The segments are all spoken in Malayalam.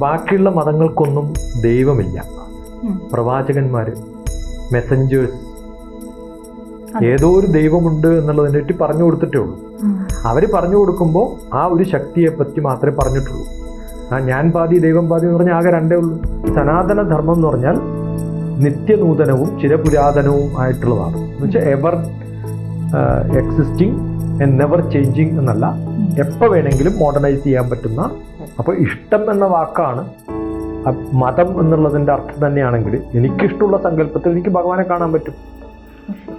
ബാക്കിയുള്ള മതങ്ങൾക്കൊന്നും ദൈവമില്ല. പ്രവാചകന്മാർ, മെസ്സഞ്ചേഴ്സ്, ഏതോ ഒരു ദൈവമുണ്ട് എന്നുള്ളതിനെ പറ്റി പറഞ്ഞു കൊടുത്തിട്ടേ ഉള്ളൂ. അവർ പറഞ്ഞു കൊടുക്കുമ്പോൾ ആ ഒരു ശക്തിയെ പറ്റി മാത്രമേ പറഞ്ഞിട്ടുള്ളൂ. ഞാൻ പാതി ദൈവം പാതി എന്ന് പറഞ്ഞാൽ ആകെ രണ്ടേ ഉള്ളൂ. സനാതന ധർമ്മം എന്ന് പറഞ്ഞാൽ നിത്യനൂതനവും ചിരപുരാതനവും ആയിട്ടുള്ളതാണ്. എന്ന് വെച്ചാൽ ever existing and never changing എന്നല്ല, എപ്പോൾ വേണമെങ്കിലും മോഡേണൈസ് ചെയ്യാൻ പറ്റുന്ന. അപ്പോൾ ഇഷ്ടം എന്ന വാക്കാണ് മതം എന്നുള്ളതിൻ്റെ അർത്ഥം തന്നെയാണെങ്കിൽ എനിക്കിഷ്ടമുള്ള സങ്കല്പത്തിൽ എനിക്ക് ഭഗവാനെ കാണാൻ പറ്റും.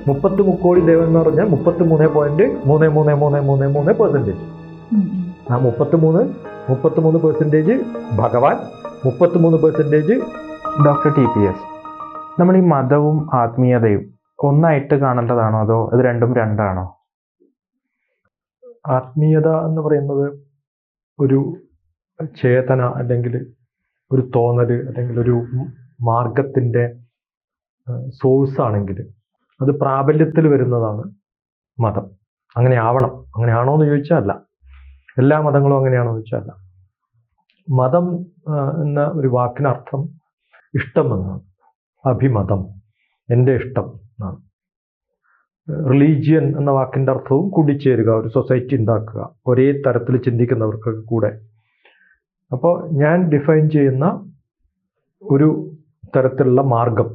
30 കോടി ദേവൻ എന്ന് പറഞ്ഞാൽ 33.333333%. ആ 33% ഭഗവാൻ, 33% ഡോക്ടർ TPS, നമ്മൾ ഈ മതവും ആത്മീയതയും ഒന്നായിട്ട് കാണേണ്ടതാണോ അതോ ഇത് രണ്ടും രണ്ടാണോ? ആത്മീയത എന്ന് പറയുന്നത് ഒരു ചേതന അല്ലെങ്കിൽ ഒരു തോന്നൽ അല്ലെങ്കിൽ ഒരു മാർഗത്തിൻ്റെ സോഴ്സ് ആണെങ്കിൽ അത് പ്രാബല്യത്തിൽ വരുന്നതാണ് മതം. അങ്ങനെ ആവണം. അങ്ങനെ ആണോ എന്ന് ചോദിച്ചാൽ അല്ല. എല്ലാ മതങ്ങളും അങ്ങനെയാണോ എന്ന് ചോദിച്ചാൽ അല്ല. മതം എന്ന ഒരു വാക്കിനർത്ഥം ഇഷ്ടം എന്നാണ്. അഭിമതം, എൻ്റെ ഇഷ്ടം എന്നാണ്. റിലീജിയൻ എന്ന വാക്കിൻ്റെ അർത്ഥവും കൂടിച്ചേരുക, ഒരു സൊസൈറ്റി ഉണ്ടാക്കുക, ഒരേ തരത്തിൽ ചിന്തിക്കുന്നവർക്കൊക്കെ കൂടെ. അപ്പോൾ ഞാൻ ഡിഫൈൻ ചെയ്യുന്ന ഒരു തരത്തിലുള്ള മാർഗം,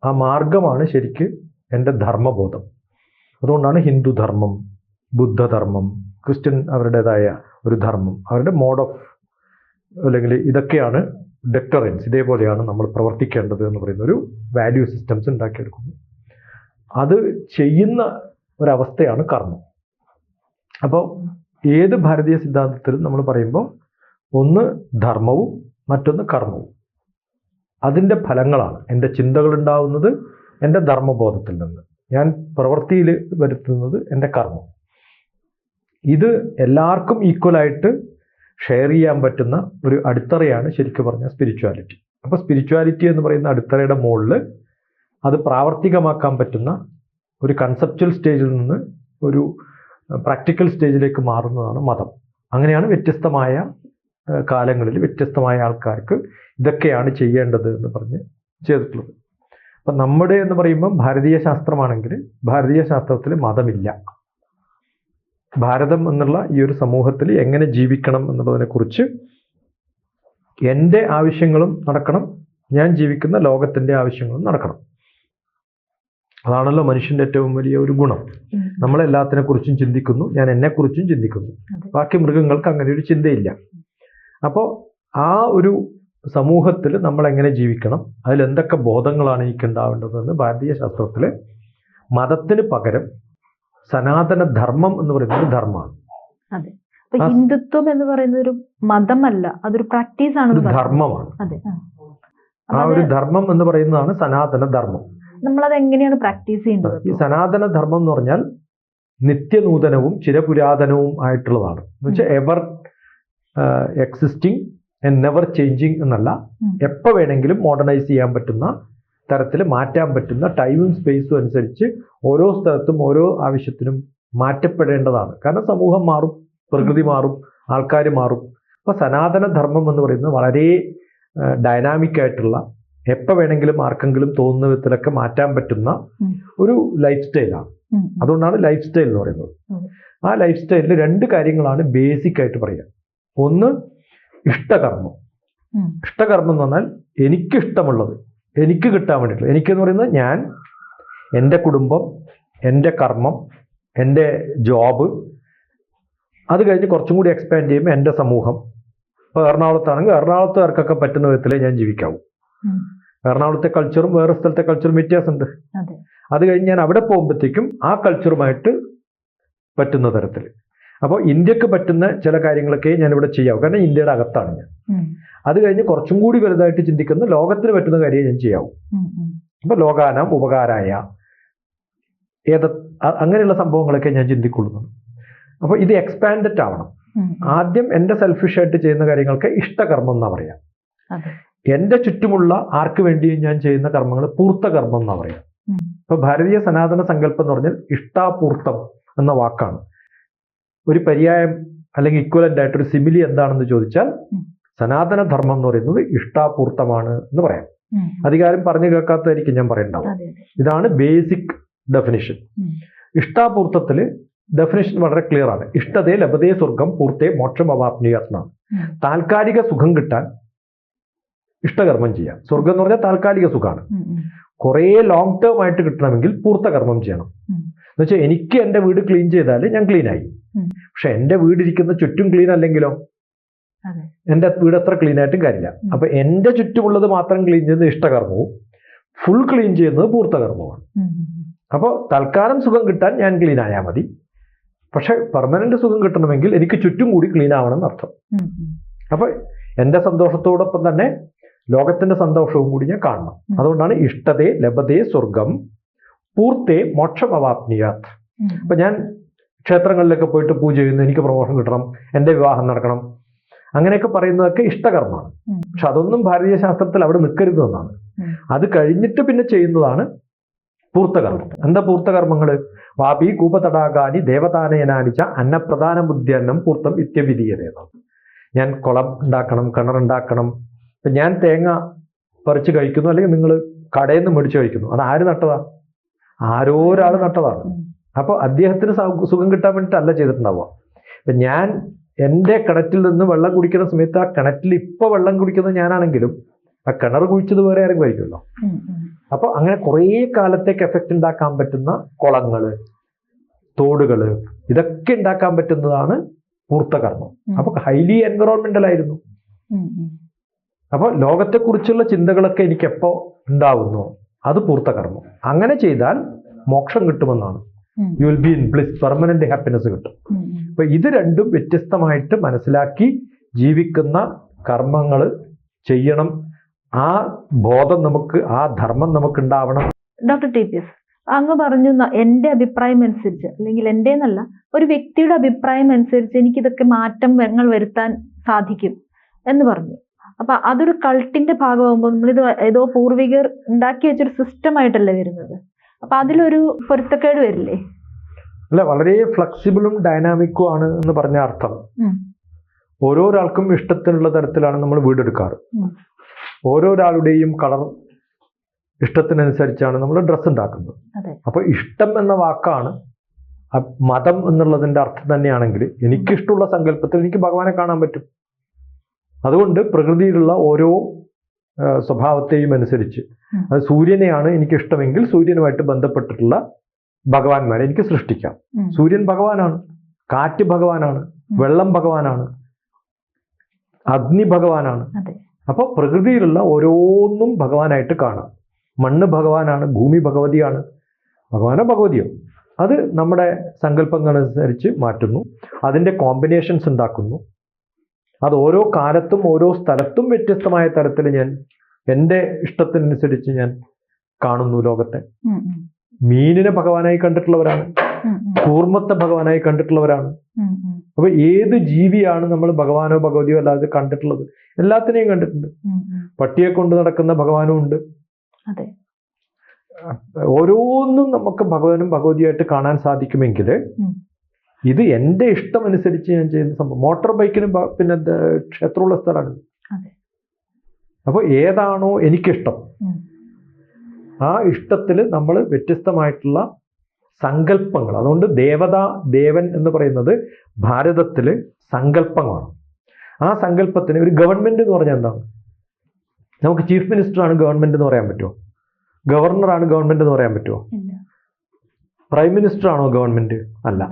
ആ മാർഗമാണ് ശരിക്ക് എൻ്റെ ധർമ്മബോധം. അതുകൊണ്ടാണ് ഹിന്ദു ധർമ്മം, ബുദ്ധധർമ്മം, ക്രിസ്ത്യൻ അവരുടേതായ ഒരു ധർമ്മം, അവരുടെ മോഡ് ഓഫ് അല്ലെങ്കിൽ ഇതൊക്കെയാണ് ഡെക്ടറൻസ്, ഇതേപോലെയാണ് നമ്മൾ പ്രവർത്തിക്കേണ്ടത് എന്ന് പറയുന്ന ഒരു വാല്യൂ സിസ്റ്റംസ് ഉണ്ടാക്കിയെടുക്കുന്നു. അത് ചെയ്യുന്ന ഒരവസ്ഥയാണ് കർമ്മം. അപ്പോൾ ഏത് ഭാരതീയ സിദ്ധാന്തത്തിലും നമ്മൾ പറയുമ്പോൾ ഒന്ന് ധർമ്മവും മറ്റൊന്ന് കർമ്മവും. അതിൻ്റെ ഫലങ്ങളാണ് എൻ്റെ ചിന്തകൾ ഉണ്ടാവുന്നത് എൻ്റെ ധർമ്മബോധത്തിൽ നിന്ന്, ഞാൻ പ്രവൃത്തിയിൽ വരുത്തുന്നത് എൻ്റെ കർമ്മം. ഇത് എല്ലാവർക്കും ഈക്വലായിട്ട് ഷെയർ ചെയ്യാൻ പറ്റുന്ന ഒരു അടിത്തറയാണ് ശരിക്കും പറഞ്ഞാൽ സ്പിരിച്വാലിറ്റി. അപ്പോൾ സ്പിരിച്വാലിറ്റി എന്ന് പറയുന്ന അടിത്തറയുടെ മുകളിൽ അത് പ്രാവർത്തികമാക്കാൻ പറ്റുന്ന ഒരു കൺസെപ്ച്വൽ സ്റ്റേജിൽ നിന്ന് ഒരു പ്രാക്ടിക്കൽ സ്റ്റേജിലേക്ക് മാറുന്നതാണ് മതം. അങ്ങനെയാണ് വ്യത്യസ്തമായ കാലങ്ങളിൽ വ്യത്യസ്തമായ ആൾക്കാർക്ക് ഇതൊക്കെയാണ് ചെയ്യേണ്ടത് എന്ന് പറഞ്ഞ് ചെയ്തിട്ടുള്ളത്. അപ്പം നമ്മുടെ എന്ന് പറയുമ്പം ഭാരതീയ ശാസ്ത്രമാണെങ്കിൽ ഭാരതീയ ശാസ്ത്രത്തിൽ മതമില്ല. ഭാരതം എന്നുള്ള ഈ ഒരു സമൂഹത്തിൽ എങ്ങനെ ജീവിക്കണം എന്നുള്ളതിനെക്കുറിച്ച് എൻ്റെ ആവശ്യങ്ങളും നടക്കണം, ഞാൻ ജീവിക്കുന്ന ലോകത്തിൻ്റെ ആവശ്യങ്ങളും നടക്കണം. അതാണല്ലോ മനുഷ്യൻ്റെ ഏറ്റവും വലിയ ഒരു ഗുണം. നമ്മളെല്ലാത്തിനെ കുറിച്ചും ചിന്തിക്കുന്നു, ഞാൻ എന്നെക്കുറിച്ചും ചിന്തിക്കുന്നു. ബാക്കി മൃഗങ്ങൾക്ക് അങ്ങനെ ഒരു ചിന്തയില്ല. അപ്പോൾ ആ ഒരു സമൂഹത്തിൽ നമ്മൾ എങ്ങനെ ജീവിക്കണം, അതിലെന്തൊക്കെ ബോധങ്ങളാണ് എനിക്ക് ഉണ്ടാവേണ്ടതെന്ന് ഭാരതീയ ശാസ്ത്രത്തിൽ മതത്തിന് പകരം സനാതന ധർമ്മം എന്ന് പറയുന്നത് ധർമ്മമാണ്. അതെ. ഹിന്ദുത്വം എന്ന് പറയുന്നത് ഒരു മതമല്ല, അതൊരു പ്രാക്ടീസ് ആണ്, ധർമ്മമാണ്. അതെ. ആ ഒരു ധർമ്മം എന്ന് പറയുന്നതാണ് സനാതന ധർമ്മം. നമ്മളത് എങ്ങനെയാണ് പ്രാക്ടീസ് ചെയ്യേണ്ടത്? ഈ സനാതന ധർമ്മം എന്ന് പറഞ്ഞാൽ നിത്യനൂതനവും ചിരപുരാതനവും ആയിട്ടുള്ളതാണ്. എന്ന് വെച്ചാൽ ever existing and never changing എന്നല്ല, എപ്പോൾ വേണമെങ്കിലും മോഡേണൈസ് ചെയ്യാൻ പറ്റുന്ന തരത്തിൽ മാറ്റാൻ പറ്റുന്ന ടൈമും സ്പേസും അനുസരിച്ച് ഓരോ സ്ഥലത്തും ഓരോ ആവശ്യത്തിനും മാറ്റപ്പെടേണ്ടതാണ്. കാരണം സമൂഹം മാറും, പ്രകൃതി മാറും, ആൾക്കാർ മാറും. അപ്പോൾ സനാതന ധർമ്മം എന്ന് പറയുന്നത് വളരെ ഡൈനാമിക് ആയിട്ടുള്ള, എപ്പോൾ വേണമെങ്കിലും ആർക്കെങ്കിലും തോന്നുന്ന വിധത്തിലൊക്കെ മാറ്റാൻ പറ്റുന്ന ഒരു ലൈഫ് സ്റ്റൈലാണ്. അതുകൊണ്ടാണ് ലൈഫ് സ്റ്റൈൽ എന്ന് പറയുന്നത്. ആ ലൈഫ് സ്റ്റൈലിൽ 2 കാര്യങ്ങളാണ് ബേസിക് ആയിട്ട് പറയുക. ഒന്ന് ഇഷ്ടകർമ്മം. ഇഷ്ടകർമ്മം എന്ന് പറഞ്ഞാൽ എനിക്കിഷ്ടമുള്ളത് എനിക്ക് കിട്ടാൻ വേണ്ടിയിട്ടുള്ള, എനിക്കെന്ന് പറയുന്നത് ഞാൻ, എൻ്റെ കുടുംബം, എൻ്റെ കർമ്മം, എൻ്റെ ജോബ്, അത് കഴിഞ്ഞ് കുറച്ചും കൂടി എക്സ്പാൻഡ് ചെയ്യുമ്പോൾ എൻ്റെ സമൂഹം. ഇപ്പോൾ എറണാകുളത്താണെങ്കിൽ എറണാകുളത്തുകാർക്കൊക്കെ പറ്റുന്ന വിധത്തിലേ ഞാൻ ജീവിക്കാവൂ. എറണാകുളത്തെ കൾച്ചറും വേറെ സ്ഥലത്തെ കൾച്ചറും വ്യത്യാസമുണ്ട്. അത് കഴിഞ്ഞ് ഞാൻ അവിടെ പോകുമ്പോഴത്തേക്കും ആ കൾച്ചറുമായിട്ട് പറ്റുന്ന തരത്തിൽ. അപ്പോൾ ഇന്ത്യക്ക് പറ്റുന്ന ചില കാര്യങ്ങളൊക്കെ ഞാനിവിടെ ചെയ്യാവൂ, കാരണം ഇന്ത്യയുടെ അകത്താണ് ഞാൻ. അത് കഴിഞ്ഞ് കുറച്ചും കൂടി വലുതായിട്ട് ചിന്തിക്കുന്ന ലോകത്തിന് പറ്റുന്ന കാര്യം ഞാൻ ചെയ്യാവൂ. അപ്പോൾ ലോകാനാം ഉപകാരായ അങ്ങനെയുള്ള സംഭവങ്ങളൊക്കെ ഞാൻ ചിന്തിക്കൊള്ളുന്നു. അപ്പോൾ ഇത് എക്സ്പാൻഡഡ് ആവണം. ആദ്യം എൻ്റെ സെൽഫിഷായിട്ട് ചെയ്യുന്ന കാര്യങ്ങൾക്ക് ഇഷ്ടകർമ്മം എന്നാ പറയാം. എൻ്റെ ചുറ്റുമുള്ള ആർക്ക് വേണ്ടിയും ഞാൻ ചെയ്യുന്ന കർമ്മങ്ങൾ പൂർത്തകർമ്മം എന്നാ പറയാം. ഇപ്പൊ ഭാരതീയ സനാതന സങ്കല്പം എന്ന് പറഞ്ഞാൽ ഇഷ്ടാപൂർത്തം എന്ന വാക്കാണ്. ഒരു പര്യായം അല്ലെങ്കിൽ ഇക്വലന്റ് ആയിട്ടൊരു സിമിലി എന്താണെന്ന് ചോദിച്ചാൽ സനാതനധർമ്മം എന്ന് പറയുന്നത് ഇഷ്ടാപൂർത്തമാണ് എന്ന് പറയാം. ഉം. അധികാരം പറഞ്ഞു കേൾക്കാത്തതായിരിക്കും ഞാൻ പറയണ്ടാവും. അതെ അതെ. ഇതാണ് ബേസിക് ഡെഫിനിഷൻ. ഉം. ഇഷ്ടാപൂർത്തത്തിൽ ഡെഫിനിഷൻ വളരെ ക്ലിയർ ആണ്. ഇഷ്ടതേ ലഭതേ സ്വർഗം പൂർത്തേ മോക്ഷം അവാപ്നുയാത്മാണ്. ഉം. താൽക്കാലിക സുഖം കിട്ടാൻ ഇഷ്ടകർമ്മം ചെയ്യാം. സ്വർഗം എന്ന് പറഞ്ഞാൽ താൽക്കാലിക സുഖമാണ്. ഉം. ഉം. കുറേ ലോങ് ടേം ആയിട്ട് കിട്ടണമെങ്കിൽ പൂർത്തകർമ്മം ചെയ്യണം. ഉം. എന്ന് വെച്ചാൽ എനിക്ക് എൻ്റെ വീട് ക്ലീൻ ചെയ്താൽ ഞാൻ ക്ലീൻ ആയി. ഉം. പക്ഷെ എൻ്റെ വീടിരിക്കുന്ന ചുറ്റും ക്ലീൻ അല്ലെങ്കിലോ അതെ. എൻ്റെ വീട് അത്ര ക്ലീൻ ആയിട്ടും കാര്യമില്ല. ഉം. അപ്പൊ എൻ്റെ ചുറ്റുമുള്ളത് മാത്രം ക്ലീൻ ചെയ്യുന്നത് ഇഷ്ടകർമ്മവും ഫുൾ ക്ലീൻ ചെയ്യുന്നത് പൂർത്തകർമ്മവുമാണ്. ഉം. ഉം. അപ്പോൾ തൽക്കാലം സുഖം കിട്ടാൻ ഞാൻ ക്ലീൻ ആയാൽ മതി. പക്ഷെ പെർമനന്റ് സുഖം കിട്ടണമെങ്കിൽ എനിക്ക് ചുറ്റും കൂടി ക്ലീൻ ആവണം എന്നർത്ഥം. ഉം. ഉം. അപ്പൊ എൻ്റെ സന്തോഷത്തോടൊപ്പം തന്നെ ലോകത്തിന്റെ സന്തോഷവും കൂടി ഞാൻ കാണണം. ഉം. അതുകൊണ്ടാണ് ഇഷ്ടതേ ലഭതേ സ്വർഗം പൂർത്തേ മോക്ഷം അവാപ്നിയാത്. ഉം. അപ്പൊ ഞാൻ ക്ഷേത്രങ്ങളിലൊക്കെ പോയിട്ട് പൂജ ചെയ്യുന്നു, എനിക്ക് പ്രമോഷൻ കിട്ടണം, എൻ്റെ വിവാഹം നടക്കണം, അങ്ങനെയൊക്കെ പറയുന്നതൊക്കെ ഇഷ്ടകർമ്മമാണ്. ഉം. പക്ഷെ അതൊന്നും ഭാരതീയ ശാസ്ത്രത്തിൽ അവിടെ നിൽക്കരുത് എന്നാണ്. ഉം. അത് കഴിഞ്ഞിട്ട് പിന്നെ ചെയ്യുന്നതാണ് പൂർത്തകർമ്മം. എന്താ പൂർത്തകർമ്മങ്ങൾ? വാപി കൂപതടാകാനി ദേവതാനയനാനിച്ച അന്നപ്രധാന ബുദ്ധ്യന്നം പൂർത്തം ഇത്യവിധീയതയാണ്. ഞാൻ കുളം ഉണ്ടാക്കണം, കിണറുണ്ടാക്കണം. ഇപ്പം ഞാൻ തേങ്ങ പറിച്ച് കഴിക്കുന്നു, അല്ലെങ്കിൽ നിങ്ങൾ കടയിൽ നിന്ന് മേടിച്ച് കഴിക്കുന്നു, അത് ആര് നട്ടതാ? ആരോ ഒരാൾ നട്ടതാണ്. ഉം. അപ്പോൾ അദ്ദേഹത്തിന് സുഖം കിട്ടാൻ വേണ്ടിയിട്ടല്ല ചെയ്തിട്ടുണ്ടാവുക. ഇപ്പം ഞാൻ എൻ്റെ കിണറ്റിൽ നിന്ന് വെള്ളം കുടിക്കുന്ന സമയത്ത് ആ കിണറ്റിൽ ഇപ്പോൾ വെള്ളം കുടിക്കുന്നത് ഞാനാണെങ്കിലും ആ കിണർ കുഴിച്ചത് വേറെ ആരും കഴിക്കുമല്ലോ. ഉം. ഉം. അപ്പോൾ അങ്ങനെ കുറേ കാലത്തേക്ക് എഫക്റ്റ് ഉണ്ടാക്കാൻ പറ്റുന്ന കുളങ്ങൾ, തോടുകൾ, ഇതൊക്കെ ഉണ്ടാക്കാൻ പറ്റുന്നതാണ് പൂർത്തകർമ്മം. ഉം. അപ്പോൾ ഹൈലി എൻവറോൺമെന്റൽ ആയിരുന്നു. ഉം. ഉം. അപ്പോൾ ലോകത്തെക്കുറിച്ചുള്ള ചിന്തകളൊക്കെ എനിക്ക് എപ്പോൾ ഉണ്ടാവുന്നു അത് പൂർത്തകർമ്മം. അങ്ങനെ ചെയ്താൽ മോക്ഷം കിട്ടുമെന്നാണ്. ഉം. You will be in bliss, permanent happiness കിട്ടും. ഉം. ഉം. അപ്പൊ ഇത് രണ്ടും വ്യത്യസ്തമായിട്ട് മനസ്സിലാക്കി ജീവിക്കുന്ന കർമ്മങ്ങൾ ചെയ്യണം. ആ ബോധം നമുക്ക്, ആ ധർമ്മം നമുക്ക് ഉണ്ടാവണം. ഡോക്ടർ TPS, അങ്ങ് പറഞ്ഞു എൻ്റെ അഭിപ്രായം അനുസരിച്ച്, അല്ലെങ്കിൽ എൻ്റെ എന്നല്ല, ഒരു വ്യക്തിയുടെ അഭിപ്രായം അനുസരിച്ച് എനിക്കിതൊക്കെ മാറ്റങ്ങൾ വരുത്താൻ സാധിക്കും എന്ന് പറഞ്ഞു. അപ്പൊ അതൊരു കൾട്ടിന്റെ ഭാഗമാകുമ്പോൾ നമ്മളിത് ഏതോ പൂർവികർ ഉണ്ടാക്കി വെച്ചൊരു സിസ്റ്റം ആയിട്ടല്ലേ വരുന്നത്. അപ്പൊ അതിലൊരു പൊരുത്തക്കേട് വരില്ലേ? അല്ല, വളരെ ഫ്ലെക്സിബിളും ഡൈനാമിക്കും ആണ് എന്ന് പറഞ്ഞ അർത്ഥം. ഉം. ഓരോരാൾക്കും ഇഷ്ടത്തിനുള്ള തരത്തിലാണ് നമ്മൾ വീടെടുക്കാറ്. ഉം. ഓരോരാളുടെയും കളർ ഇഷ്ടത്തിനനുസരിച്ചാണ് നമ്മൾ ഡ്രസ്സ് ഉണ്ടാക്കുന്നത്. അതെ. അപ്പോൾ ഇഷ്ടം എന്ന വാക്കാണ് മതം എന്നുള്ളതിൻ്റെ അർത്ഥം തന്നെയാണെങ്കിൽ എനിക്കിഷ്ടമുള്ള സങ്കല്പത്തിൽ എനിക്ക് ഭഗവാനെ കാണാൻ പറ്റും. അതുകൊണ്ട് പ്രകൃതിയിലുള്ള ഓരോ സ്വഭാവത്തെയും അനുസരിച്ച്, അത് സൂര്യനെയാണ് എനിക്കിഷ്ടമെങ്കിൽ സൂര്യനുമായിട്ട് ബന്ധപ്പെട്ടിട്ടുള്ള ഭഗവാന്മാരെ എനിക്ക് സൃഷ്ടിക്കാം. ഉം. സൂര്യൻ ഭഗവാനാണ്, കാറ്റ് ഭഗവാനാണ്, വെള്ളം ഭഗവാനാണ്, അഗ്നി ഭഗവാനാണ്. അതെ. അപ്പോൾ പ്രകൃതിയിലുള്ള ഓരോന്നും ഭഗവാനായിട്ട് കാണാം. മണ്ണ് ഭഗവാനാണ്, ഭൂമി ഭഗവതിയാണ്. ഭഗവാനോ ഭഗവതിയോ അത് നമ്മുടെ സങ്കല്പങ്ങളനുസരിച്ച് മാറ്റുന്നു, അതിൻ്റെ കോമ്പിനേഷൻസ് ഉണ്ടാക്കുന്നു. അത് ഓരോ കാലത്തും ഓരോ സ്ഥലത്തും വ്യത്യസ്തമായ തരത്തിൽ ഞാൻ എൻ്റെ ഇഷ്ടത്തിനനുസരിച്ച് ഞാൻ കാണുന്നു ലോകത്തെ. ഉം. ഉം. മീനിനെ ഭഗവാനായി കണ്ടിട്ടുള്ളവരാണ്, ഉം. ഉം. കൂർമ്മത്തെ ഭഗവാനായി കണ്ടിട്ടുള്ളവരാണ്. ഉം. ഉം. അപ്പൊ ഏത് ജീവിയാണ് നമ്മൾ ഭഗവാനോ ഭഗവതിയോ അല്ലാതെ കണ്ടിട്ടുള്ളത്? എല്ലാത്തിനെയും കണ്ടിട്ടുണ്ട്. ഉം. ഉം. പട്ടിയെ കൊണ്ട് നടക്കുന്ന ഭഗവാനും ഉണ്ട്. അതെ. ഓരോന്നും നമുക്ക് ഭഗവാനും ഭഗവതിയായിട്ട് കാണാൻ സാധിക്കുമെങ്കിൽ ഉം. ഇത് എൻ്റെ ഇഷ്ടം അനുസരിച്ച് ഞാൻ ചെയ്യുന്ന സംഭവം. മോട്ടോർ ബൈക്കിന് പിന്നെ ക്ഷേത്രമുള്ള സ്ഥലമാണ്. അതെ. അപ്പോൾ ഏതാണോ എനിക്കിഷ്ടം ഉം. ആ ഇഷ്ടത്തിൽ നമ്മൾ വ്യത്യസ്തമായിട്ടുള്ള സങ്കല്പങ്ങൾ. അതുകൊണ്ട് ദേവത, ദേവൻ എന്ന് പറയുന്നത് ഭാരതത്തിൽ സങ്കല്പമാണ്. ആ സങ്കല്പത്തിന് ഒരു ഗവൺമെന്റ് എന്ന് പറഞ്ഞാൽ എന്താണ്? നമുക്ക് ചീഫ് മിനിസ്റ്ററാണ് ഗവൺമെന്റ് എന്ന് പറയാൻ പറ്റുമോ? ഗവർണറാണ് ഗവൺമെന്റ് എന്ന് പറയാൻ പറ്റുമോ? ഇല്ല. പ്രൈം മിനിസ്റ്റർ ആണോ ഗവൺമെന്റ്? അല്ല.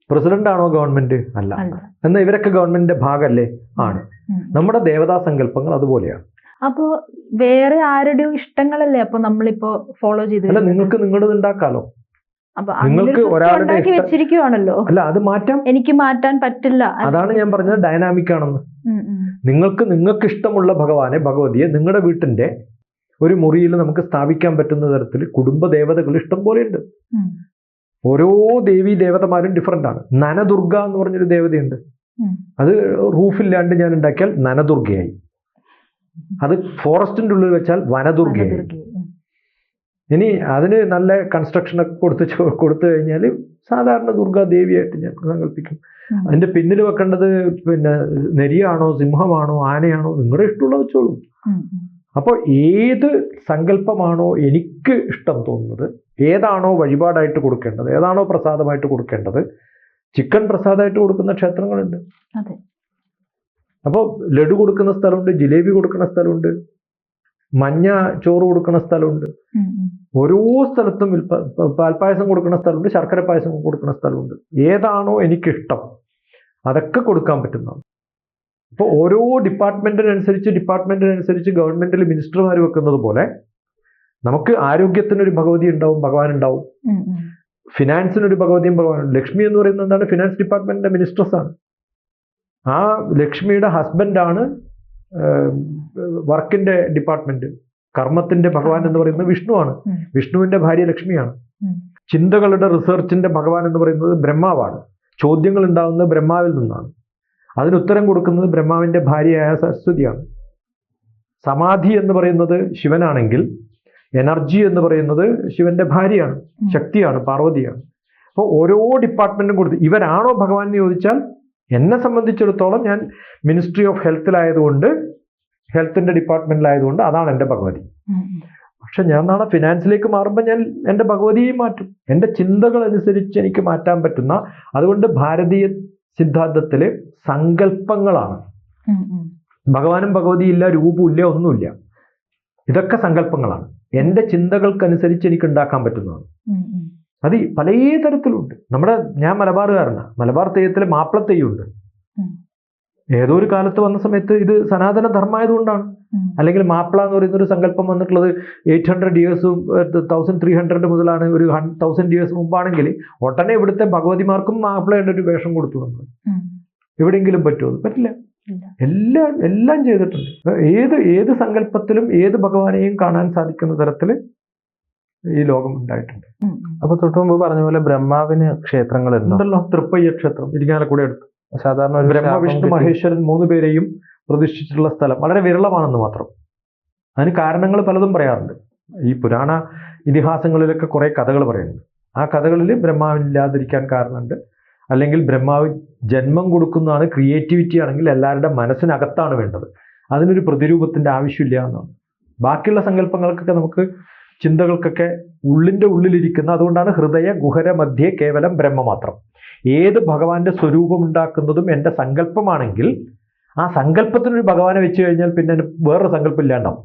പ്രസിഡന്റ് ആണോ ഗവൺമെന്റ്? അല്ല. അല്ല. എന്നാൽ ഇവരൊക്കെ ഗവൺമെന്റിന്റെ ഭാഗമല്ലേ? ആണ്. ഉം. നമ്മുടെ ദേവതാ സങ്കല്പങ്ങൾ അതുപോലെയാണ്. അപ്പോ വേറെ ആരുടെയോ ഇഷ്ടങ്ങളല്ലേ അപ്പൊ നമ്മളിപ്പോ ഫോളോ ചെയ്ത് അല്ല, നിങ്ങൾക്ക് നിങ്ങളത് ഉണ്ടാക്കാലോ. അപ്പൊ നിങ്ങൾക്ക് ഒരാളുടെ ഉണ്ടാക്കി വെച്ചിരിക്കുവാണല്ലോ. അല്ല, അത് മാറ്റാം. എനിക്ക് മാറ്റാൻ പറ്റില്ല. അതാണ് ഞാൻ പറഞ്ഞത് ഡൈനാമിക് ആണെന്ന്. ഉം. ഉം. നിങ്ങൾക്ക് ഇഷ്ടമുള്ള ഭഗവാനെ, ഭഗവതിയെ നിങ്ങളുടെ വീട്ടിന്റെ ഒരു മുറിയിൽ നമുക്ക് സ്ഥാപിക്കാൻ പറ്റുന്ന തരത്തിൽ കുടുംബ ദേവതകൾ ഇഷ്ടം പോലെയുണ്ട്. ഉം. ഓരോ ദേവീ ദേവതമാരും ഡിഫറൻ്റ് ആണ്. നനദുർഗ എന്ന് പറഞ്ഞൊരു ദേവതയുണ്ട്. ഉം. അത് റൂഫില്ലാണ്ട് ഞാൻ ഉണ്ടാക്കിയാൽ നനദുർഗയായി. അത് ഫോറസ്റ്റിന്റെ ഉള്ളിൽ വെച്ചാൽ വനദുർഗയായി. ഉം. ഇനി അതിന് നല്ല കൺസ്ട്രക്ഷനൊക്കെ കൊടുത്തു കഴിഞ്ഞാൽ സാധാരണ ദുർഗാദേവിയായിട്ട് ഞാൻ സങ്കല്പിക്കും. അതിന്റെ പിന്നിൽ വെക്കേണ്ടത് പിന്നെ നെരിയാണോ സിംഹമാണോ ആനയാണോ നിങ്ങളുടെ ഇഷ്ടമുള്ള വെച്ചോളൂ. അപ്പോൾ ഏത് സങ്കല്പമാണോ എനിക്ക് ഇഷ്ടം തോന്നുന്നത്, ഏതാണോ വഴിപാടായിട്ട് കൊടുക്കേണ്ടത്, ഏതാണോ പ്രസാദമായിട്ട് കൊടുക്കേണ്ടത്, ചിക്കൻ പ്രസാദമായിട്ട് കൊടുക്കുന്ന ക്ഷേത്രങ്ങളുണ്ട്. അപ്പോൾ ലഡു കൊടുക്കുന്ന സ്ഥലമുണ്ട്, ജിലേബി കൊടുക്കുന്ന സ്ഥലമുണ്ട്, മഞ്ഞ ചോറ് കൊടുക്കുന്ന സ്ഥലമുണ്ട്. ഓരോ സ്ഥലത്തും പാൽപ്പായസം കൊടുക്കുന്ന സ്ഥലമുണ്ട്, ശർക്കര പായസം കൊടുക്കുന്ന സ്ഥലമുണ്ട്. ഏതാണോ എനിക്കിഷ്ടം അതൊക്കെ കൊടുക്കാൻ പറ്റുന്നതാണ്. അപ്പോൾ ഓരോ ഡിപ്പാർട്ട്മെന്റിനനുസരിച്ച് ഗവൺമെന്റിൽ മിനിസ്റ്റർമാർ വെക്കുന്നത് പോലെ നമുക്ക് ആരോഗ്യത്തിനൊരു ഭഗവതി ഉണ്ടാവും, ഭഗവാൻ ഉണ്ടാവും. ഫിനാൻസിനൊരു ഭഗവതിയും ഭഗവാനും. ലക്ഷ്മി എന്ന് പറയുന്നത് എന്താണ്? ഫിനാൻസ് ഡിപ്പാർട്ട്മെന്റിന്റെ മിനിസ്ട്രസ് ആണ്. ആ ലക്ഷ്മിയുടെ ഹസ്ബൻഡാണ് വർക്കിന്റെ ഡിപ്പാർട്ട്മെന്റ്. കർമ്മത്തിന്റെ ഭഗവാൻ എന്ന് പറയുന്നത് വിഷ്ണുവാണ്. വിഷ്ണുവിന്റെ ഭാര്യ ലക്ഷ്മിയാണ്. ചിന്തകളുടെ റിസർച്ചിന്റെ ഭഗവാൻ എന്ന് പറയുന്നത് ബ്രഹ്മാവാണ്. ചോദ്യങ്ങൾ ഉണ്ടാകുന്നത് ബ്രഹ്മാവിൽ നിന്നാണ്. അതിനുത്തരം കൊടുക്കുന്നത് ബ്രഹ്മാവിന്റെ ഭാര്യയായ സരസ്വതിയാണ്. സമാധി എന്ന് പറയുന്നത് ശിവനാണെങ്കിൽ എനർജി എന്ന് പറയുന്നത് ശിവന്റെ ഭാര്യയാണ്, ശക്തിയാണ്, പാർവതിയാണ്. അപ്പോൾ ഓരോ ഡിപ്പാർട്ട്മെന്റും കൊടുത്ത് ഇവരാണോ ഭഗവാൻ എന്ന് ചോദിച്ചാൽ എന്നെ സംബന്ധിച്ചിടത്തോളം ഞാൻ മിനിസ്ട്രി ഓഫ് ഹെൽത്തിലായതുകൊണ്ട്, ഹെൽത്തിന്റെ ഡിപ്പാർട്ട്മെന്റിലായതുകൊണ്ട് അതാണ് എൻ്റെ ഭഗവതി. പക്ഷെ ഞാൻ നാളെ ഫിനാൻസിലേക്ക് മാറുമ്പോൾ ഞാൻ എൻ്റെ ഭഗവതിയെയും മാറ്റും. എൻ്റെ ചിന്തകൾ അനുസരിച്ച് എനിക്ക് മാറ്റാൻ പറ്റുന്ന, അതുകൊണ്ട് ഭാരതീയ സിദ്ധാന്തത്തില് സങ്കല്പങ്ങളാണ്. ഭഗവാനും ഭഗവതിയില്ല, രൂപമില്ല, ഒന്നുമില്ല. ഇതൊക്കെ സങ്കല്പങ്ങളാണ്. എൻ്റെ ചിന്തകൾക്കനുസരിച്ച് എനിക്ക് ഉണ്ടാക്കാൻ പറ്റുന്നതാണ്. അത് പല തരത്തിലുണ്ട്. ഞാൻ മലബാറുകാരനാണ്. മലബാർ തെയ്യത്തില് മാപ്പിള തെയ്യമുണ്ട്. ഏതോ ഒരു കാലത്ത് വന്ന സമയത്ത് ഇത് സനാതന ധർമ്മമായതുകൊണ്ടാണ്. അല്ലെങ്കിൽ മാപ്പിള എന്ന് പറയുന്ന ഒരു സങ്കല്പം വന്നിട്ടുള്ളത് 800 ഇയേഴ്സും 1300 മുതലാണ്. ഒരു 1000 ഇയേഴ്സ് മുമ്പാണെങ്കിൽ ഒട്ടനെ ഇവിടുത്തെ ഭഗവതിമാർക്കും മാപ്പിളയുടെ ഒരു വേഷം കൊടുത്തു. നമ്മൾ എവിടെയെങ്കിലും പറ്റുമോ? പറ്റില്ല. എല്ലാം ചെയ്തിട്ടുണ്ട്. ഏത് സങ്കല്പത്തിലും ഏത് ഭഗവാനെയും കാണാൻ സാധിക്കുന്ന തരത്തിൽ ഈ ലോകം ഉണ്ടായിട്ടുണ്ട്. അപ്പൊ തൊട്ടു മുമ്പ് പറഞ്ഞ പോലെ ബ്രഹ്മാവിന് ക്ഷേത്രങ്ങൾ ഉണ്ടല്ലോ. തൃപ്പയ്യ ക്ഷേത്രം ഇരിങ്ങാലക്കുട അടുത്ത്. സാധാരണ ബ്രഹ്മ വിഷ്ണു മഹേശ്വരൻ 3 പേരെയും പ്രതിഷ്ഠിച്ചിട്ടുള്ള സ്ഥലം വളരെ വിരളമാണെന്ന് മാത്രം. അതിന് കാരണങ്ങൾ പലതും പറയാറുണ്ട്. ഈ പുരാണ ഇതിഹാസങ്ങളിലൊക്കെ കുറെ കഥകൾ പറയുന്നുണ്ട്. ആ കഥകളിൽ ബ്രഹ്മാവിനില്ലാതിരിക്കാൻ കാരണമുണ്ട്. അല്ലെങ്കിൽ ബ്രഹ്മാവ് ജന്മം കൊടുക്കുന്നതാണ്, ക്രിയേറ്റിവിറ്റി ആണെങ്കിൽ എല്ലാവരുടെ മനസ്സിനകത്താണ് വേണ്ടത്. അതിനൊരു പ്രതിരൂപത്തിന്റെ ആവശ്യമില്ല എന്നാണ്. ബാക്കിയുള്ള സങ്കല്പങ്ങൾക്കൊക്കെ നമുക്ക് ചിന്തകൾക്കൊക്കെ ഉള്ളിൻ്റെ ഉള്ളിലിരിക്കുന്ന, അതുകൊണ്ടാണ് ഹൃദയ ഗുഹര മധ്യേ കേവലം ബ്രഹ്മ മാത്രം. ഏത് ഭഗവാന്റെ സ്വരൂപം ഉണ്ടാക്കുന്നതും എൻ്റെ സങ്കല്പമാണെങ്കിൽ ആ സങ്കല്പത്തിനൊരു ഭഗവാനെ വെച്ച് കഴിഞ്ഞാൽ പിന്നെ വേറൊരു സങ്കല്പം ഇല്ലാണ്ടാവും.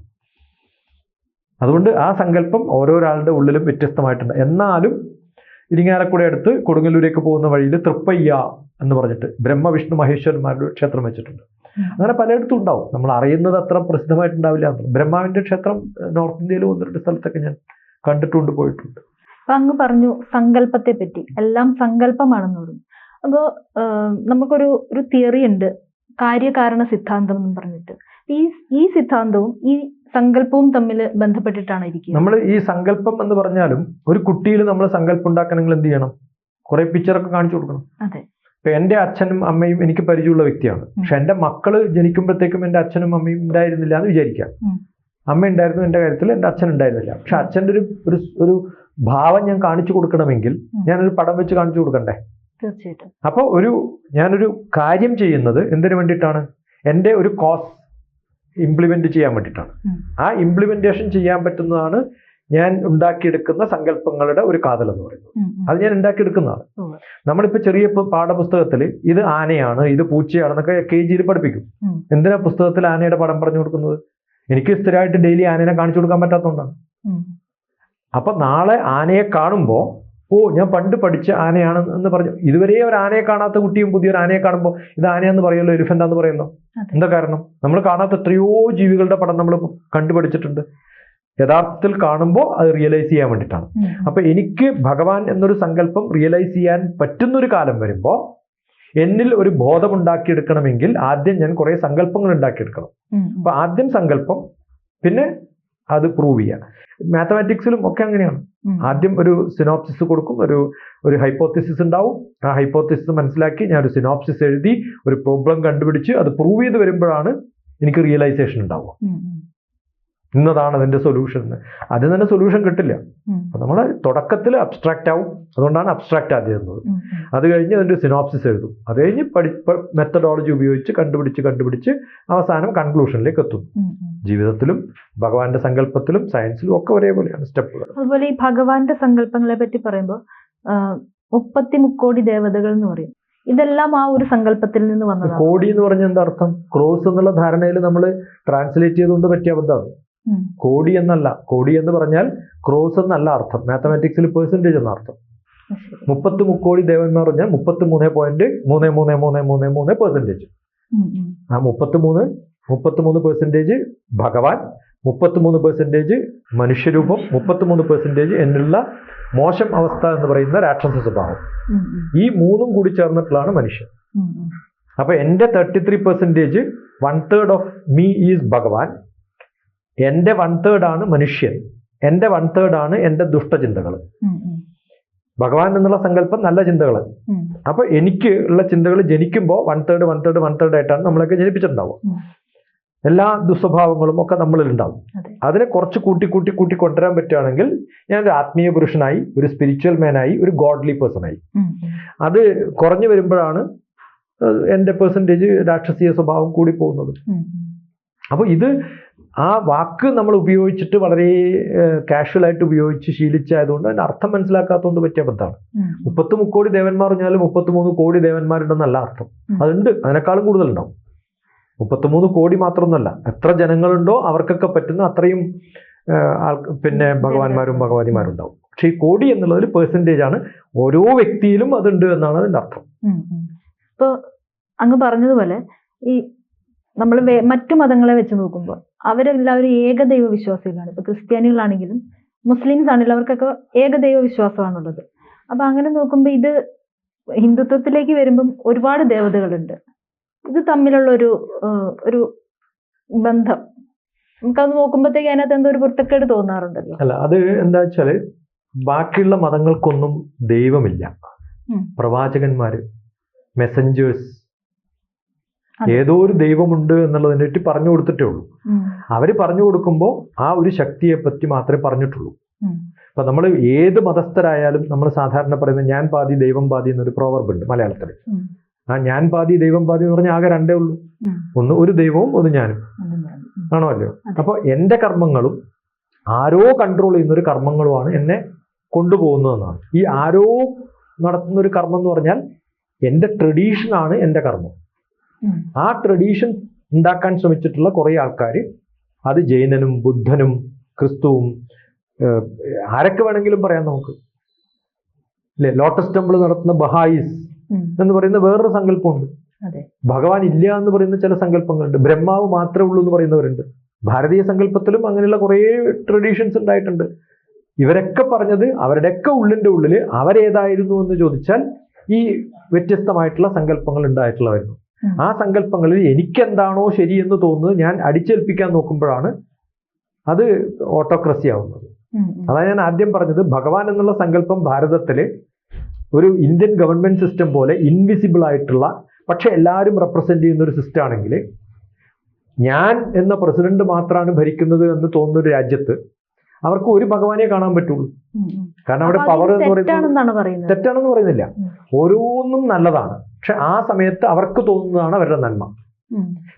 അതുകൊണ്ട് ആ സങ്കല്പം ഓരോരാളുടെ ഉള്ളിലും വ്യത്യസ്തമായിട്ടുണ്ട്. എന്നാലും ഇരിങ്ങാലക്കുട അടുത്ത് കൊടുങ്ങല്ലൂരേക്ക് പോകുന്ന വഴിയിൽ തൃപ്പയ്യ എന്ന് പറഞ്ഞിട്ട് ബ്രഹ്മ വിഷ്ണു മഹേശ്വരന്മാരുടെ ക്ഷേത്രം വെച്ചിട്ടുണ്ട്. അങ്ങനെ പലയിടത്തും ഉണ്ടാവും. നമ്മൾ അറിയുന്നത് അത്ര പ്രസിദ്ധമായിട്ടുണ്ടാവില്ല. ബ്രഹ്മാവിന്റെ ക്ഷേത്രം നോർത്ത് ഇന്ത്യയിൽ 1-2 സ്ഥലത്തൊക്കെ ഞാൻ കണ്ടിട്ടുണ്ട്, പോയിട്ടുണ്ട്. അപ്പൊ അങ്ങ് പറഞ്ഞു സങ്കല്പത്തെ പറ്റി, എല്ലാം സങ്കല്പമാണെന്ന് പറഞ്ഞു. അപ്പോ നമുക്കൊരു തിയറി ഉണ്ട്, കാര്യകാരണ സിദ്ധാന്തം എന്ന് പറഞ്ഞിട്ട്. ഈ സിദ്ധാന്തവും ഈ സങ്കല്പവും തമ്മിൽ ബന്ധപ്പെട്ടിട്ടാണ് ഇരിക്കുന്നത്. നമ്മൾ ഈ സങ്കല്പം എന്ന് പറഞ്ഞാലും ഒരു കുട്ടിയിൽ നമ്മൾ സങ്കല്പം ഉണ്ടാക്കണമെങ്കിൽ എന്ത് ചെയ്യണം? കുറെ പിക്ചറൊക്കെ കാണിച്ചു കൊടുക്കണം. അതെ. ഇപ്പൊ എൻ്റെ അച്ഛനും അമ്മയും എനിക്ക് പരിചയമുള്ള വ്യക്തിയാണ്. പക്ഷെ എൻ്റെ മക്കള് ജനിക്കുമ്പോഴത്തേക്കും എൻ്റെ അച്ഛനും അമ്മയും ഉണ്ടായിരുന്നില്ല എന്ന് വിചാരിക്കാം. അമ്മ ഉണ്ടായിരുന്നു എൻ്റെ കാര്യത്തിൽ, എൻ്റെ അച്ഛൻ ഉണ്ടായിരുന്നില്ല. പക്ഷെ അച്ഛൻ്റെ ഒരു ഭാവം ഞാൻ കാണിച്ചു കൊടുക്കണമെങ്കിൽ ഞാനൊരു പടം വെച്ച് കാണിച്ചു കൊടുക്കണ്ടേ? തീർച്ചയായിട്ടും. അപ്പോൾ ഞാനൊരു കാര്യം ചെയ്യുന്നത് എന്തിനു വേണ്ടിയിട്ടാണ്? എൻ്റെ ഒരു കോസ് ഇംപ്ലിമെന്റ് ചെയ്യാൻ വേണ്ടിയിട്ടാണ്. ആ ഇംപ്ലിമെന്റേഷൻ ചെയ്യാൻ പറ്റുന്നതാണ് ഞാൻ ഉണ്ടാക്കിയെടുക്കുന്ന സങ്കല്പങ്ങളുടെ ഒരു കാതൽ എന്ന് പറയുന്നത്. അത് ഞാൻ ഉണ്ടാക്കിയെടുക്കുന്നതാണ്. നമ്മളിപ്പോൾ ചെറിയ പാഠപുസ്തകത്തിൽ ഇത് ആനയാണ്, ഇത് പൂച്ചയാണെന്നൊക്കെ KG പഠിപ്പിക്കും. എന്തിനാ പുസ്തകത്തിൽ ആനയുടെ പടം പറഞ്ഞു കൊടുക്കുന്നത്? എനിക്ക് സ്ഥിരമായിട്ട് ഡെയിലി ആനയെ കാണിച്ചു കൊടുക്കാൻ പറ്റാത്തതുകൊണ്ടാണ്. അപ്പൊ നാളെ ആനയെ കാണുമ്പോൾ ഞാൻ പണ്ട് പഠിച്ച ആനയാണ് എന്ന് പറഞ്ഞു. ഇതുവരെ ഒരു ആനയെ കാണാത്ത കുട്ടിയും പുതിയൊരു ആനയെ കാണുമ്പോൾ ഇത് ആനയെന്ന് പറയുമല്ലോ, എലിഫന്റാന്ന് പറയുമല്ലോ. എന്താ കാരണം? നമ്മൾ കാണാത്ത എത്രയോ ജീവികളുടെ പടം നമ്മൾ കണ്ടുപഠിച്ചിട്ടുണ്ട്. യഥാർത്ഥത്തിൽ കാണുമ്പോൾ അത് റിയലൈസ് ചെയ്യാൻ വേണ്ടിയിട്ടാണ്. അപ്പൊ എനിക്ക് ഭഗവാൻ എന്നൊരു സങ്കല്പം റിയലൈസ് ചെയ്യാൻ പറ്റുന്നൊരു കാലം വരുമ്പോൾ എന്നിൽ ഒരു ബോധം ഉണ്ടാക്കിയെടുക്കണമെങ്കിൽ ആദ്യം ഞാൻ കുറെ സങ്കല്പങ്ങൾ ഉണ്ടാക്കിയെടുക്കണം. അപ്പൊ ആദ്യം സങ്കല്പം, പിന്നെ അത് പ്രൂവ് ചെയ്യാം. മാത്തമാറ്റിക്സിലും ഒക്കെ അങ്ങനെയാണ്. ആദ്യം ഒരു സിനോപ്സിസ് കൊടുക്കും, ഒരു ഹൈപ്പോത്തിസിസ് ഉണ്ടാവും. ആ ഹൈപ്പോത്തിസിസ് മനസ്സിലാക്കി ഞാൻ ഒരു സിനോപ്സിസ് എഴുതി ഒരു പ്രോബ്ലം കണ്ടുപിടിച്ച് അത് പ്രൂവ് ചെയ്ത് വരുമ്പോഴാണ് എനിക്ക് റിയലൈസേഷൻ ഉണ്ടാവുക. ഇന്നതാണ് അതിന്റെ സൊല്യൂഷൻ എന്ന്. അതിന് തന്നെ സൊല്യൂഷൻ കിട്ടില്ല. അപ്പൊ നമ്മൾ തുടക്കത്തിൽ അബ്സ്ട്രാക്റ്റ് ആവും. അതുകൊണ്ടാണ് അബ്സ്ട്രാക്റ്റ് ആദ്യം എന്നത്. അത് കഴിഞ്ഞ് അതിന്റെ സിനോപ്സിസ് എഴുതും. അത് കഴിഞ്ഞ് മെത്തഡോളജി ഉപയോഗിച്ച് കണ്ടുപിടിച്ച് അവസാനം കൺക്ലൂഷനിലേക്ക് എത്തും. ജീവിതത്തിലും ഭഗവാന്റെ സങ്കല്പത്തിലും സയൻസിലും ഒക്കെ ഒരേപോലെയാണ് സ്റ്റെപ്പുകൾ. അതുപോലെ ഈ ഭഗവാന്റെ സങ്കല്പങ്ങളെ പറ്റി പറയുമ്പോൾ 30 കോടി ദേവതകൾ എന്ന് പറയും. ഇതെല്ലാം ആ ഒരു സങ്കല്പത്തിൽ നിന്ന് വന്നതാണ്. കോടി എന്ന് പറഞ്ഞ എന്താ അർത്ഥം? ക്രോസ് എന്നുള്ള ധാരണയിൽ നമ്മൾ ട്രാൻസ്ലേറ്റ് ചെയ്തുകൊണ്ട് പറ്റിയ അബദ്ധമാണ്. കോടി എന്നല്ല. കോടി എന്ന് പറഞ്ഞാൽ ക്രോസ് എന്നല്ല അർത്ഥം. മാത്തമാറ്റിക്സിൽ പെർസെന്റേജ് എന്ന അർത്ഥം. 30 മുക്കോടി ദേവന്മാർ പറഞ്ഞാൽ 33.3333% ആ 33% ഭഗവാൻ, 33% മനുഷ്യരൂപം, 33% എന്നുള്ള മോശം അവസ്ഥ എന്ന് പറയുന്ന രാക്ഷസ സ്വഭാവം. ഈ മൂന്നും കൂടി ചേർന്നിട്ടുള്ളതാണ് മനുഷ്യൻ. അപ്പൊ എന്റെ 33% 1/3 ഓഫ് മീ ഈസ് ഭഗവാൻ. എന്റെ 1/3 ആണ് മനുഷ്യൻ. എന്റെ 1/3 ആണ് എന്റെ ദുഷ്ടചിന്തകൾ. ഭഗവാൻ എന്നുള്ള സങ്കല്പം നല്ല ചിന്തകൾ. അപ്പൊ എനിക്ക് ഉള്ള ചിന്തകൾ ജനിക്കുമ്പോൾ 1/3 ആയിട്ടാണ് നമ്മളൊക്കെ ജനിപ്പിച്ചിട്ടുണ്ടാവുക. എല്ലാ ദുസ്വഭാവങ്ങളും ഒക്കെ നമ്മളിൽ ഉണ്ടാവും. അതിനെ കുറച്ച് കൂട്ടി കൊണ്ടുവരാൻ പറ്റുകയാണെങ്കിൽ ഞാനൊരു ആത്മീയ പുരുഷനായി, ഒരു സ്പിരിച്വൽ മാനായി, ഒരു ഗോഡ്ലി പേഴ്സണായി. അത് കുറഞ്ഞു വരുമ്പോഴാണ് എന്റെ പെർസെൻറ്റേജ് രാക്ഷസീയ സ്വഭാവം കൂടി പോകുന്നത്. അപ്പോൾ ഇത് ആ വാക്ക് നമ്മൾ ഉപയോഗിച്ചിട്ട് വളരെ കാഷ്വൽ ആയിട്ട് ഉപയോഗിച്ച് ശീലിച്ചായതുകൊണ്ട് അതിന്റെ അർത്ഥം മനസ്സിലാക്കാത്തതുകൊണ്ട് പറ്റിയ അബദ്ധമാണ്. 33 കോടി ദേവന്മാർ പറഞ്ഞാലും 33 കോടി ദേവന്മാരുണ്ടെന്നല്ല അർത്ഥം. അതുണ്ട്, അതിനേക്കാളും കൂടുതലുണ്ടാവും. 33 കോടി മാത്രമൊന്നുമല്ല, എത്ര ജനങ്ങളുണ്ടോ അവർക്കൊക്കെ പറ്റുന്ന അത്രയും പിന്നെ ഭഗവാന്മാരും ഭഗവതിമാരുണ്ടാവും. പക്ഷെ ഈ കോടി എന്നുള്ളതിൽ പെർസെൻറ്റേജ് ആണ്. ഓരോ വ്യക്തിയിലും അതുണ്ട് എന്നാണ് അതിന്റെ അർത്ഥം. ഇപ്പോൾ അങ്ങ് പറഞ്ഞതുപോലെ ഈ നമ്മൾ മറ്റു മതങ്ങളെ വെച്ച് നോക്കുമ്പോൾ അവരെല്ലാവരും ഏകദൈവ വിശ്വാസികളാണ്. ഇപ്പൊ ക്രിസ്ത്യാനികളാണെങ്കിലും മുസ്ലിംസ് ആണെങ്കിലും അവർക്കൊക്കെ ഏകദൈവ വിശ്വാസമാണുള്ളത്. അപ്പൊ അങ്ങനെ നോക്കുമ്പോൾ ഇത് ഹിന്ദുത്വത്തിലേക്ക് വരുമ്പം ഒരുപാട് ദേവതകളുണ്ട്. ഇത് തമ്മിലുള്ള ഒരു ബന്ധം നമുക്കത് നോക്കുമ്പോഴത്തേക്ക് അതിനകത്ത് എന്തോ ഒരു പൊരുത്തക്കേട് തോന്നാറുണ്ടല്ലോ. അല്ല, അത് എന്താ വെച്ചാല് ബാക്കിയുള്ള മതങ്ങൾക്കൊന്നും ദൈവമില്ല. പ്രവാചകന്മാര്, മെസ്സഞ്ചേഴ്സ്, ഏതോ ഒരു ദൈവമുണ്ട് എന്നുള്ളതിനെ പറ്റി പറഞ്ഞു കൊടുത്തിട്ടേ ഉള്ളൂ. അവര് പറഞ്ഞു കൊടുക്കുമ്പോൾ ആ ഒരു ശക്തിയെ പറ്റി മാത്രമേ പറഞ്ഞിട്ടുള്ളൂ. അപ്പൊ നമ്മൾ ഏത് മതസ്ഥരായാലും നമ്മൾ സാധാരണ പറയുന്നത് ഞാൻ പാതി ദൈവം പാതി എന്നൊരു പ്രോവർബ് ഉണ്ട് മലയാളത്തിൽ. ആ ഞാൻ പാതി ദൈവം പാതി എന്ന് പറഞ്ഞാൽ ആകെ രണ്ടേ ഉള്ളൂ. ഒന്ന് ഒരു ദൈവവും ഒന്ന് ഞാനും ആണോ അല്ലയോ? അപ്പൊ എന്റെ കർമ്മങ്ങളും ആരോ കൺട്രോൾ ചെയ്യുന്ന ഒരു കർമ്മങ്ങളുമാണ് എന്നെ കൊണ്ടുപോകുന്നതെന്നാണ്. ഈ ആരോ നടത്തുന്ന ഒരു കർമ്മം എന്ന് പറഞ്ഞാൽ എന്റെ ട്രഡീഷനാണ് എന്റെ കർമ്മം. ആ ട്രഡീഷൻ ഉണ്ടാക്കാൻ ശ്രമിച്ചിട്ടുള്ള കുറെ ആൾക്കാർ, അത് ജൈനനും ബുദ്ധനും ക്രിസ്തുവും ആരൊക്കെ വേണമെങ്കിലും പറയാം നമുക്ക് അല്ലെ. ലോട്ടസ് ടെമ്പിൾ നടത്തുന്ന ബഹായിസ് എന്ന് പറയുന്ന വേറൊരു സങ്കല്പമുണ്ട്. ഭഗവാൻ ഇല്ല എന്ന് പറയുന്ന ചില സങ്കല്പങ്ങളുണ്ട്. ബ്രഹ്മാവ് മാത്രമേ ഉള്ളൂ എന്ന് പറയുന്നവരുണ്ട്. ഭാരതീയ സങ്കല്പത്തിലും അങ്ങനെയുള്ള കുറേ ട്രഡീഷൻസ് ഉണ്ടായിട്ടുണ്ട്. ഇവരൊക്കെ പറഞ്ഞത് അവരുടെയൊക്കെ ഉള്ളിൻ്റെ ഉള്ളിൽ അവരേതായിരുന്നു എന്ന് ചോദിച്ചാൽ ഈ വ്യത്യസ്തമായിട്ടുള്ള സങ്കല്പങ്ങൾ ഉണ്ടായിട്ടുള്ളവരുന്നു. ആ സങ്കല്പങ്ങളിൽ എനിക്കെന്താണോ ശരി എന്ന് തോന്നുന്നത് ഞാൻ അടിച്ചേൽപ്പിക്കാൻ നോക്കുമ്പോഴാണ് അത് ഓട്ടോക്രസി ആവുന്നത്. അതാണ് ഞാൻ ആദ്യം പറഞ്ഞത്. ഭഗവാൻ എന്നുള്ള സങ്കല്പം ഭാരതത്തില് ഒരു ഇന്ത്യൻ ഗവൺമെന്റ് സിസ്റ്റം പോലെ ഇൻവിസിബിൾ ആയിട്ടുള്ള, പക്ഷെ എല്ലാവരും റെപ്രസെന്റ് ചെയ്യുന്ന ഒരു സിസ്റ്റം ആണെങ്കിൽ, ഞാൻ എന്ന പ്രസിഡന്റ് മാത്രമാണ് ഭരിക്കുന്നത് എന്ന് തോന്നുന്ന ഒരു രാജ്യത്ത് അവർക്ക് ഒരു ഭഗവാനെ കാണാൻ പറ്റുള്ളൂ. കാരണം അവിടെ പവർ എന്ന് പറയുന്നത് തെറ്റാണെന്ന് പറയുന്നില്ല, ഓരോന്നും നല്ലതാണ്. പക്ഷെ ആ സമയത്ത് അവർക്ക് തോന്നുന്നതാണ് അവരുടെ നന്മ.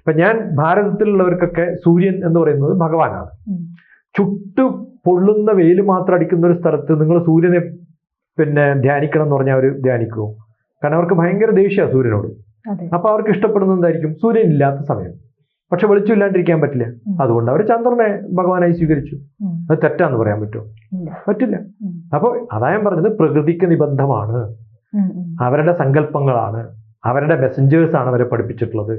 ഇപ്പൊ ഞാൻ ഭാരതത്തിലുള്ളവർക്കൊക്കെ സൂര്യൻ എന്ന് പറയുന്നത് ഭഗവാനാണ്. ചുട്ടു പൊള്ളുന്ന വെയിൽ മാത്രം അടിക്കുന്ന ഒരു സ്ഥലത്ത് നിങ്ങൾ സൂര്യനെ ധ്യാനിക്കണം എന്ന് പറഞ്ഞാൽ അവർ ധ്യാനിക്കുമോ? കാരണം അവർക്ക് ഭയങ്കര ദേഷ്യമാണ് സൂര്യനോട്. അപ്പൊ അവർക്ക് ഇഷ്ടപ്പെടുന്നത് എന്തായിരിക്കും? സൂര്യൻ ഇല്ലാത്ത സമയം. പക്ഷെ വെളിച്ചം ഇല്ലാണ്ടിരിക്കാൻ പറ്റില്ല. അതുകൊണ്ട് അവർ ചന്ദ്രനെ ഭഗവാനായി സ്വീകരിച്ചു. അത് തെറ്റാന്ന് പറയാൻ പറ്റുമോ? പറ്റില്ല. അപ്പോൾ അതാ ഞാൻ പറഞ്ഞത്, പ്രകൃതിക്ക് നിബന്ധമാണ്, അവരുടെ സങ്കല്പങ്ങളാണ്, അവരുടെ മെസ്സഞ്ചേഴ്സാണ് അവരെ പഠിപ്പിച്ചിട്ടുള്ളത്.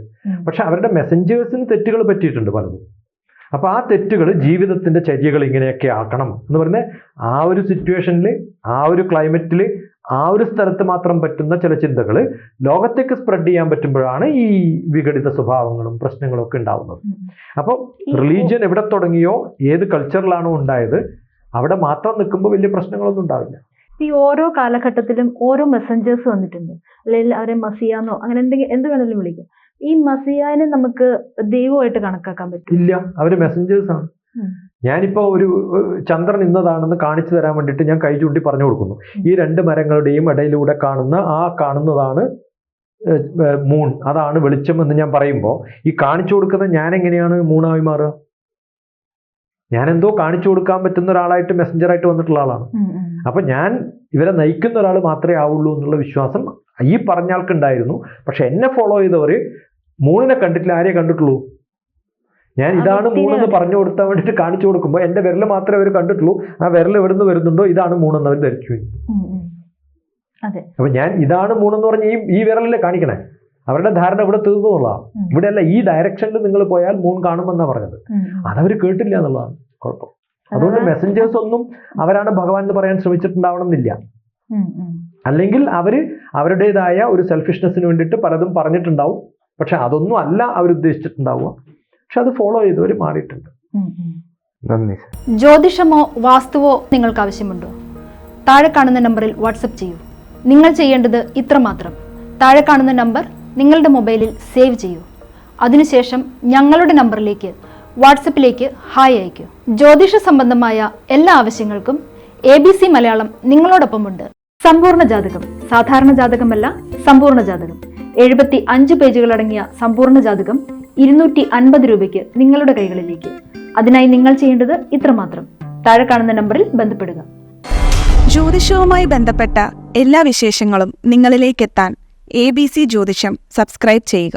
പക്ഷെ അവരുടെ മെസ്സഞ്ചേഴ്സിന് തെറ്റുകൾ പറ്റിയിട്ടുണ്ട് പലതും. അപ്പൊ ആ തെറ്റുകൾ ജീവിതത്തിന്റെ ചര്യകൾ ഇങ്ങനെയൊക്കെ ആക്കണം എന്ന് പറഞ്ഞ ആ ഒരു സിറ്റുവേഷനിൽ, ആ ഒരു ക്ലൈമറ്റിൽ, ആ ഒരു സ്ഥലത്ത് മാത്രം പറ്റുന്ന ചില ചിന്തകൾ ലോകത്തേക്ക് സ്പ്രെഡ് ചെയ്യാൻ പറ്റുമ്പോഴാണ് ഈ വിഘടിത സ്വഭാവങ്ങളും പ്രശ്നങ്ങളും ഒക്കെ ഉണ്ടാവുന്നത്. അപ്പോൾ റിലീജിയൻ എവിടെ തുടങ്ങിയോ, ഏത് കൾച്ചറിലാണോ ഉണ്ടായത്, അവിടെ മാത്രം നിൽക്കുമ്പോൾ വലിയ പ്രശ്നങ്ങളൊന്നും ഉണ്ടാവില്ല. ഈ ഓരോ കാലഘട്ടത്തിലും ഓരോ മെസ്സഞ്ചേഴ്സ് വന്നിട്ടുണ്ട്. അല്ലെങ്കിൽ അവരെ മസിയാന്നോ അങ്ങനെ എന്ത് വേണമെങ്കിലും വിളിക്കാം. ഈ മസിയാനെ നമുക്ക് ദൈവമായിട്ട് കണക്കാക്കാൻ പറ്റും? ഇല്ല, അവര് മെസ്സഞ്ചേഴ്സ് ആണ്. ഞാനിപ്പോൾ ഒരു ചന്ദ്രൻ ഇന്നതാണെന്ന് കാണിച്ചു തരാൻ വേണ്ടിയിട്ട് ഞാൻ കൈ ചൂണ്ടി പറഞ്ഞു കൊടുക്കുന്നു. ഈ 2 മരങ്ങളുടെയും ഇടയിലൂടെ കാണുന്നതാണ് മൂൺ, അതാണ് വെളിച്ചം എന്ന് ഞാൻ പറയുമ്പോൾ ഈ കാണിച്ചു കൊടുക്കുന്ന ഞാൻ എങ്ങനെയാണ് മൂണായി മാറുക? ഞാൻ എന്തോ കാണിച്ചു കൊടുക്കാൻ പറ്റുന്ന ഒരാളായിട്ട് മെസ്സഞ്ചറായിട്ട് വന്നിട്ടുള്ള ആളാണ്. അപ്പൊ ഞാൻ ഇവരെ നയിക്കുന്ന ഒരാൾ മാത്രമേ ആവുള്ളൂ എന്നുള്ള വിശ്വാസം ഈ പറഞ്ഞ ആൾക്കുണ്ടായിരുന്നു. പക്ഷെ എന്നെ ഫോളോ ചെയ്തവർ മൂണിനെ കണ്ടിട്ടില്ല. ആരെയെ കണ്ടിട്ടുള്ളൂ? ഞാൻ ഇതാണ് മൂണെന്ന് പറഞ്ഞു കൊടുത്താൻ വേണ്ടിയിട്ട് കാണിച്ചു കൊടുക്കുമ്പോൾ എൻ്റെ വിരൽ മാത്രമേ അവർ കണ്ടിട്ടുള്ളൂ. ആ വിരൽ എവിടെ നിന്ന് വരുന്നുണ്ടോ ഇതാണ് മൂണെന്ന് അവർ ധരിച്ചു. അപ്പൊ ഞാൻ ഇതാണ് മൂണെന്ന് പറഞ്ഞ് ഈ വിരലിൽ കാണിക്കണേ. അവരുടെ ധാരണ ഇവിടെ തീർന്നു എന്നുള്ളതാണ്. ഇവിടെ അല്ല, ഈ ഡയറക്ഷനിൽ നിങ്ങൾ പോയാൽ മൂൺ കാണുമെന്നാണ് പറഞ്ഞത്. അതവർ കേട്ടില്ല എന്നുള്ളതാണ് കുഴപ്പം. അതുകൊണ്ട് മെസ്സഞ്ചേഴ്സ് ഒന്നും അവരാണ് ഭഗവാൻ എന്ന് പറയാൻ ശ്രമിച്ചിട്ടുണ്ടാവണം എന്നില്ല. അല്ലെങ്കിൽ അവരുടേതായ ഒരു സെൽഫിഷ്നെസ്സിന് വേണ്ടിയിട്ട് പലതും പറഞ്ഞിട്ടുണ്ടാവും. പക്ഷെ അതൊന്നും അല്ല അവരുദ്ദേശിച്ചിട്ടുണ്ടാവുക. പക്ഷെ അത് ഫോളോ ചെയ്തവർ മാറിയിട്ടുണ്ട്. നന്ദി. ജ്യോതിഷമോ വാസ്തുവോ നിങ്ങൾക്ക് ആവശ്യമുണ്ടോ? താഴെ കാണുന്ന നമ്പറിൽ വാട്സപ്പ് ചെയ്യൂ. നിങ്ങൾ ചെയ്യേണ്ടത് ഇത്രമാത്രം: താഴെ കാണുന്ന നമ്പർ നിങ്ങളുടെ മൊബൈലിൽ സേവ് ചെയ്യൂ. അതിനുശേഷം ഞങ്ങളുടെ നമ്പറിലേക്ക് വാട്സപ്പിലേക്ക് ഹായ് അയക്കൂ. ജ്യോതിഷ സംബന്ധമായ എല്ലാ ആവശ്യങ്ങൾക്കും ABC മലയാളം നിങ്ങളോടൊപ്പമുണ്ട്. സമ്പൂർണ്ണ ജാതകം, സാധാരണ ജാതകമല്ല, സമ്പൂർണ്ണ ജാതകം. 75 പേജുകളടങ്ങിയ സമ്പൂർണ്ണ ജാതകം 250 രൂപയ്ക്ക് നിങ്ങളുടെ കൈകളിലേക്ക്. അതിനായി നിങ്ങൾ ചെയ്യേണ്ടത് ഇത്രമാത്രം: താഴെ കാണുന്ന നമ്പറിൽ ബന്ധപ്പെടുക. ജ്യോതിഷവുമായി ബന്ധപ്പെട്ട എല്ലാ വിശേഷങ്ങളും നിങ്ങളിലേക്കെത്താൻ ABC ജ്യോതിഷം സബ്സ്ക്രൈബ് ചെയ്യുക.